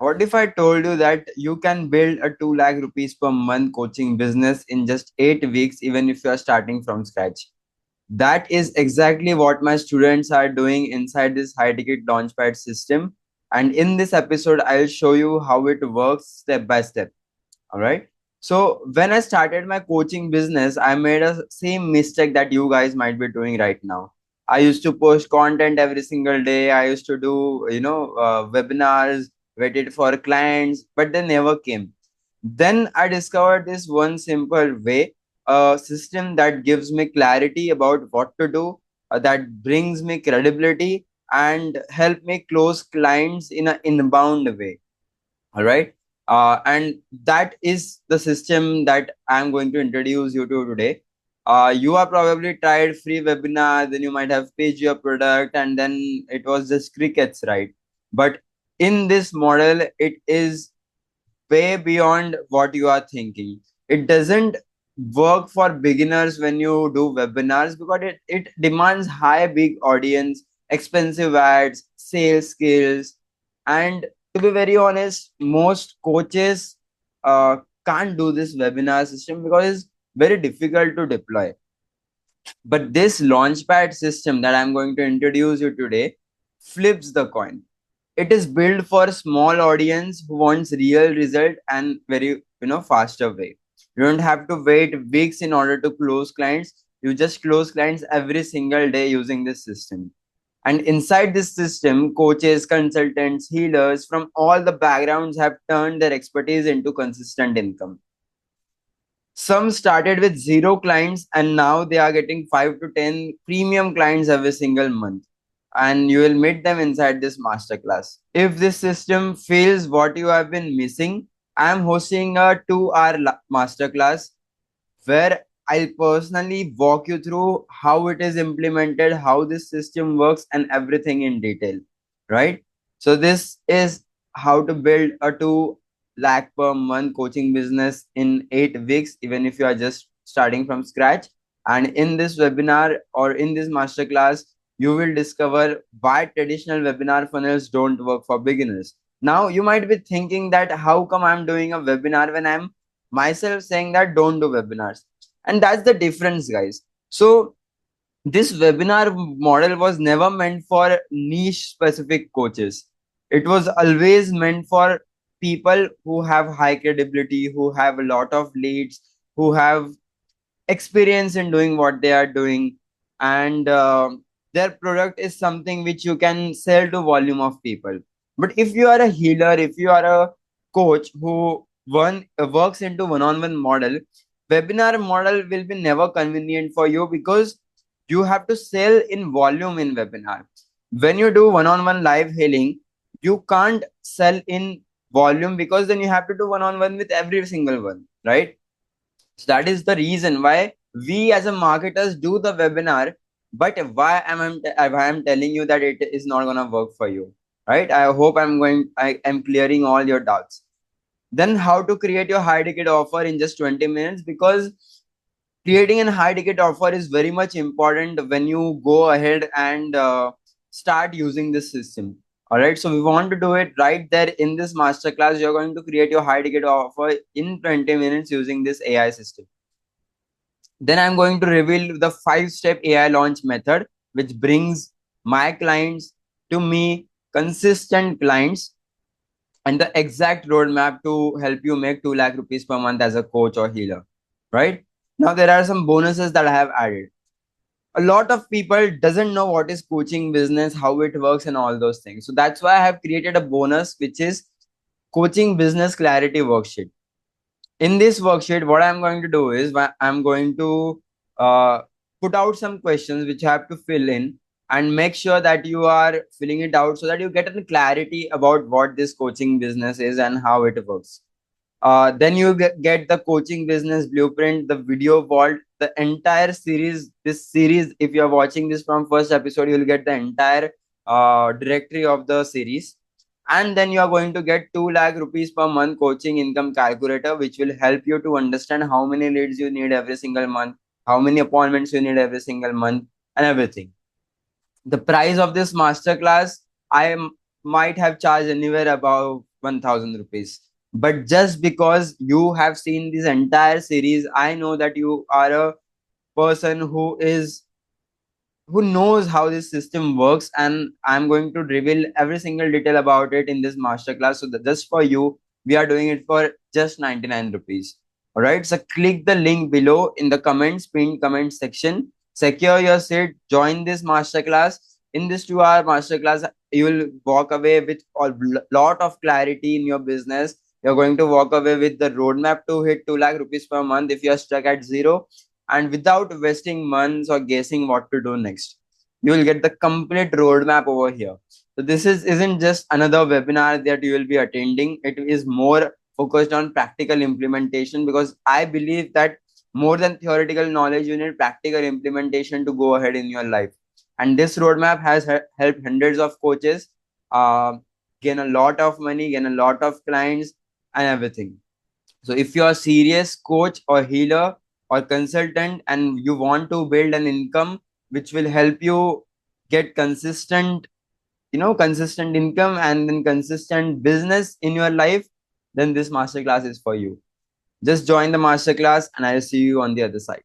What if I told you that you can build a 2 lakh rupees per month coaching business in just 8 weeks, even if you are starting from scratch? That is exactly what my students are doing inside this high ticket launchpad system. And in this episode, I'll show you how it works step by step. All right. So when I started my coaching business, I made a same mistake that you guys might be doing right now. I used to post content every single day. I used to do, webinars, waited for clients, but they never came. Then I discovered this one simple way, a system that gives me clarity about what to do, that brings me credibility and help me close clients in an inbound way. All right. And that is the system that I'm going to introduce you to today. You have probably tried free webinar, then you might have paged your product, and then it was just crickets, right? But in this model, it is way beyond what you are thinking. It doesn't work for beginners when you do webinars because it demands high, big audience, expensive ads, sales skills. And to be very honest, most coaches uh, can't do this webinar system because it's very difficult to deploy. But this launchpad system that I'm going to introduce you today flips the coin. It is built for small audience who wants real result and very faster way. You don't have to wait weeks in order to close clients. You just close clients every single day using this system. And inside this system, coaches, consultants, healers from all the backgrounds have turned their expertise into consistent income. Some started with zero clients and now they are getting 5 to 10 premium clients every single month. And you will meet them inside this masterclass. If this system feels what you have been missing, I am hosting a 2 hour masterclass where I'll personally walk you through how it is implemented, how this system works, and everything in detail. Right? So, this is how to build a 2 lakh per month coaching business in 8 weeks, even if you are just starting from scratch. And in this webinar or in this masterclass, you will discover why traditional webinar funnels don't work for beginners. Now, you might be thinking that how come I'm doing a webinar when I'm myself saying that don't do webinars? And that's the difference, guys. So this webinar model was never meant for niche specific coaches. It was always meant for people who have high credibility, who have a lot of leads, who have experience in doing what they are doing, and their product is something which you can sell to volume of people. But if you are a healer, if you are a coach who one works into one-on-one model, webinar model will be never convenient for you because you have to sell in volume in webinar. When you do one-on-one live healing, you can't sell in volume because then you have to do one-on-one with every single one, right? So that is the reason why we as a marketers do the webinar. But why I'm telling you that it is not gonna work for you, right? I hope I am clearing all your doubts. Then how to create your high ticket offer in just 20 minutes, because creating a high ticket offer is very much important when you go ahead and start using this system. All right, so we want to do it right there in this masterclass. You're going to create your high ticket offer in 20 minutes using this AI system. Then I'm going to reveal the 5-step AI launch method, which brings my clients to me, consistent clients, and the exact roadmap to help you make 2 lakh rupees per month as a coach or healer. Right now, there are some bonuses that I have added. A lot of people doesn't know what is coaching business, how it works, and all those things. So that's why I have created a bonus, which is coaching business clarity worksheet. In this worksheet, what I'm going to do is I'm going to uh, put out some questions which you have to fill in and make sure that you are filling it out so that you get a clarity about what this coaching business is and how it works. Then you get the coaching business blueprint, the video vault, the entire series. This series, if you are watching this from first episode, you'll get the entire directory of the series. And then you are going to get 2 lakh rupees per month coaching income calculator, which will help you to understand how many leads you need every single month, how many appointments you need every single month, and everything. The price of this masterclass, I might have charged anywhere about 1000 rupees. But just because you have seen this entire series, I know that you are a person who knows how this system works, and I'm going to reveal every single detail about it in this masterclass. So that just for you, we are doing it for just 99 rupees. All right, so click the link below in the comments, pinned comment section, secure your seat, join this masterclass. In this 2 hour masterclass, you will walk away with a lot of clarity in your business. You're going to walk away with the roadmap to hit 2 lakh rupees per month if you're stuck at zero, and without wasting months or guessing what to do next. You will get the complete roadmap over here. So this isn't just another webinar that you will be attending. It is more focused on practical implementation, because I believe that more than theoretical knowledge, you need practical implementation to go ahead in your life. And this roadmap has helped hundreds of coaches uh, gain a lot of money, gain a lot of clients, and everything. So if you're a serious coach or healer or consultant and you want to build an income which will help you get consistent, consistent income and then consistent business in your life, then this masterclass is for you. Just join the masterclass and I'll see you on the other side.